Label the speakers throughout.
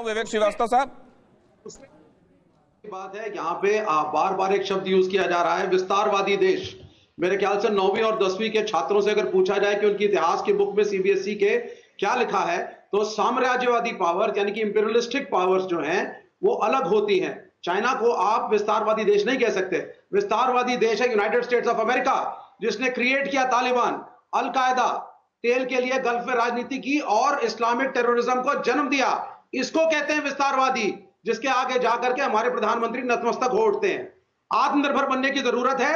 Speaker 1: विवेक श्रीवास्तव साहब,
Speaker 2: बात है यहाँ पे बार बार एक शब्द यूज किया जा रहा है, विस्तारवादी देश। मेरे ख्याल से 9वीं और 10वीं के छात्रों से अगर पूछा जाए कि उनकी इतिहास की बुक में सीबीएसई के क्या लिखा है, तो साम्राज्यवादी पावर यानी कि इंपीरियलिस्टिक पावर्स जो हैं वो अलग होती हैं। चाइना को आप विस्तारवादी देश नहीं कह सकते। विस्तारवादी देश है यूनाइटेड स्टेट्स ऑफ अमेरिका, जिसने क्रिएट किया तालिबान, अलकायदा, तेल के लिए गल्फ में राजनीति की और इस्लामिक टेररिज्म को जन्म दिया। इसको कहते हैं विस्तारवादी, जिसके आगे जाकर के हमारे प्रधानमंत्री नतमस्तक हो उठते हैं। आत्मनिर्भर बनने की जरूरत है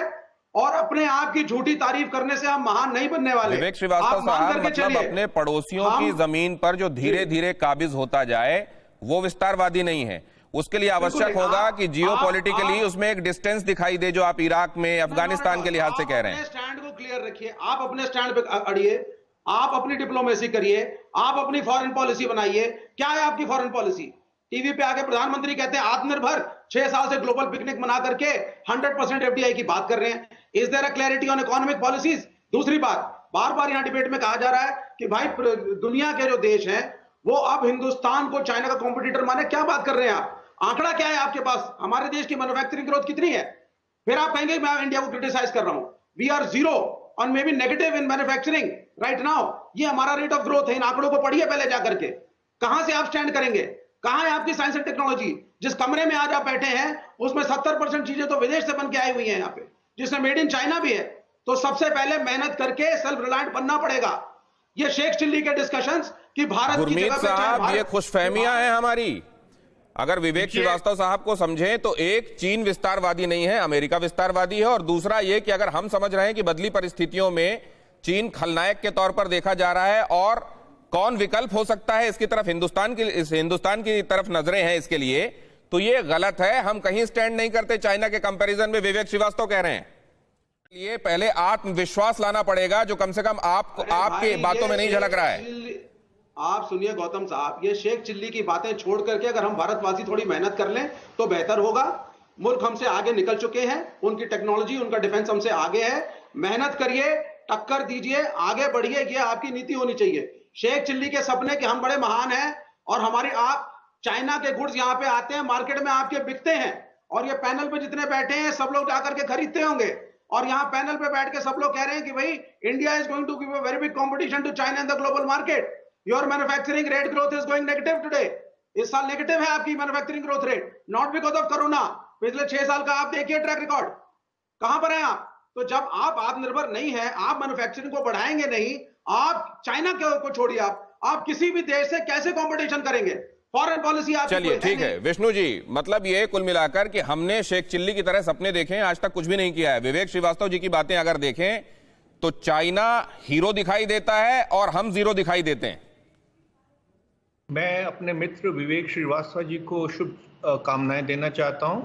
Speaker 2: और अपने आप की झूठी तारीफ करने से हम महान नहीं बनने वाले।
Speaker 1: विवेक श्रीवास्तव साहब, मतलब अपने पड़ोसियों की जमीन पर जो धीरे धीरे काबिज होता जाए वो विस्तारवादी नहीं है। उसके लिए आवश्यक होगा कि जियोपॉलिटिकली उसमें एक डिस्टेंस दिखाई दे, जो आप इराक में, अफगानिस्तान के लिहाज से कह रहे हैं।
Speaker 2: स्टैंड को क्लियर रखिए, आप अपने स्टैंड पे अड़िए, आप अपनी डिप्लोमेसी करिए, आप अपनी फॉरेन पॉलिसी बनाइए। क्या है आपकी फॉरेन पॉलिसी? टीवी पे आके प्रधानमंत्री कहते हैं आत्मनिर्भर, 6 साल से ग्लोबल पिकनिक मना करके 100% एफडीआई की बात कर रहे हैं। Is there a clarity on economic policies? दूसरी बात, बार बार यहां डिबेट में कहा जा रहा है कि भाई दुनिया के जो देश हैं वो अब हिंदुस्तान को चाइना का कॉम्पिटिटर माने। क्या बात कर रहे हैं आप? आंकड़ा क्या है आपके पास? हमारे देश की मैन्युफैक्चरिंग ग्रोथ कितनी है? फिर आप कहेंगे मैं इंडिया को क्रिटिसाइज कर रहा हूं। वी आर जीरो और may be negative in manufacturing right now. ये हमारा रेट ऑफ ग्रोथ है। इन आंकड़ों को पढ़िए पहले जाकर के। कहां से आप स्टैंड करेंगे? कहां है आपकी साइंस एंड टेक्नोलॉजी? जिस कमरे में आज आप बैठे हैं उसमें 70% चीजें तो विदेश से बन के आई हुई हैं यहाँ पे, जिसमें मेड इन चाइना भी है। तो सबसे पहले मेहनत करके सेल्फ रिलायंट बनना पड़ेगा। ये शेख चिल्ली के डिस्कशंस कि भारत की जगह पे
Speaker 1: साहब, ये खुशफहमियां हैं हमारी। अगर विवेक श्रीवास्तव साहब को समझें तो एक, चीन विस्तारवादी नहीं है, अमेरिका विस्तारवादी है। और दूसरा ये कि अगर हम समझ रहे हैं कि बदली परिस्थितियों में चीन खलनायक के तौर पर देखा जा रहा है और कौन विकल्प हो सकता है इसकी तरफ हिंदुस्तान की तरफ नजरें हैं इसके लिए, तो ये गलत है। हम कहीं स्टैंड नहीं करते चाइना के कंपैरिजन में, विवेक श्रीवास्तव कह रहे हैं। ये पहले आत्मविश्वास लाना पड़ेगा जो कम से कम आपके बातों में नहीं झलक रहा है।
Speaker 2: आप सुनिए गौतम साहब, ये शेख चिल्ली की बातें छोड़ करके अगर हम भारतवासी थोड़ी मेहनत कर लें तो बेहतर होगा। मुल्क हमसे आगे निकल चुके हैं, उनकी टेक्नोलॉजी, उनका डिफेंस हमसे आगे है। मेहनत करिए, टक्कर दीजिए, आगे बढ़िए, ये आपकी नीति होनी चाहिए। शेख चिल्ली के सपने कि हम बड़े महान हैं और हमारी आप चाइना के गुड्स यहाँ पे आते हैं, मार्केट में आपके बिकते हैं और ये पैनल पे जितने बैठे हैं सब लोग जाकर के खरीदते होंगे। और यहाँ पैनल पे बैठ के सब लोग कह रहे हैं कि भाई India is going to give a very big competition to China in the global market. Your manufacturing rate growth is going negative today. इस साल नेगेटिव है आपकी manufacturing growth rate, not because of corona. पिछले 6 साल का आप देखिए track record, कहां पर हैं आप? तो जब आप आत्मनिर्भर नहीं है, आप मैन्युफैक्चरिंग को बढ़ाएंगे नहीं, आप चाइना को छोड़िए, आप किसी भी देश से कैसे कंपटीशन करेंगे? फॉरेन पॉलिसी आप।
Speaker 1: चलिए ठीक है विष्णु जी, मतलब ये कुल मिलाकर कि हमने शेख चिल्ली की तरह सपने देखे हैं, आज तक कुछ भी नहीं किया है। विवेक श्रीवास्तव जी की बातें अगर देखें तो चाइना हीरो दिखाई देता है और हम जीरो दिखाई देते हैं।
Speaker 3: मैं अपने मित्र विवेक श्रीवास्तव जी को शुभ कामनाएं देना चाहता हूं।